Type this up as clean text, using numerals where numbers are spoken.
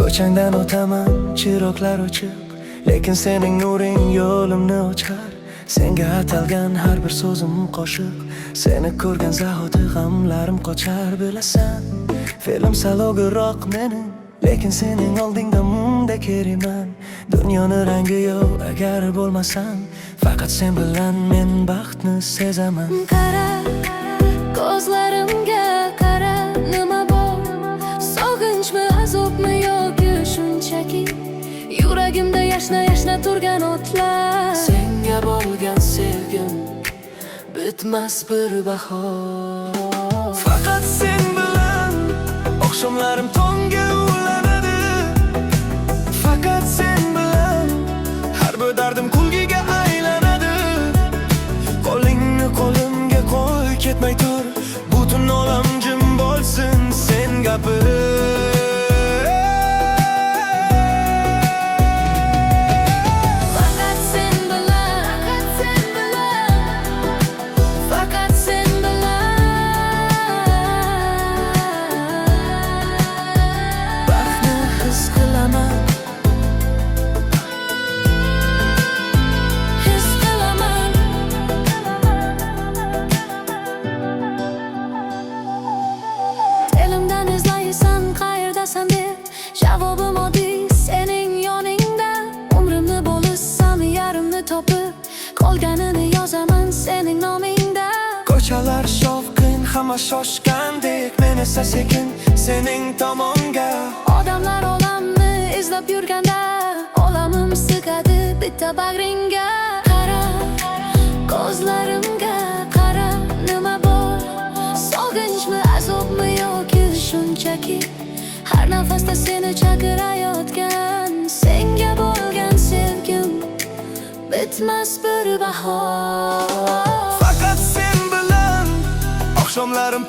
Ko'changdan o'taman chiroqlar o'chib, lekin sening nuring yo'limni ochar. Senga atalgan har bir so'zim qo'shiq, seni ko'rgan zahoti g'amlarim qochar. Bilasan, fe'lim sal og'irroq mening, lekin sening oldingda mungdek eriman. Dunyoni rangi yo'q agar bo'lmasan, faqat sen bilan men baxtni sezaman. Qara, ko'zlarimga qara, nima bor? Sog'inchmi, azobmi yoki shunchaki yuragimda yashna turgan o'tlar. Senga bo'lgan sevgim bitmas bir bahor. Faqat sen bilan oqshomlarim tongga ulanadi. Faqat sen bilan har bir dardim kulgiga aylanadi. Qo'lingni qo'limga qo'y, ketmay tur, butun olam jim bo'lsin sen gapir. Javobim oddiy, sening yoningda. Umrimni bo'lsam yarimni topib, qolganini yozaman sening nomingda. Ko'chalar shovqin, hamma shoshgandek, men esa sekin sening tomonga. Odamlar olamni izlab yurganda, olamim sig'adi bitta bag'ringga. Qara, ko'zlarimga qara, nima bor? Sog'inchmi, azobmi yoki shunchaki har nafasda seni chaqirayotgan. Senga bo'lgan sevgim bitmas bir bahor. Faqat sen bilan oqshomlarim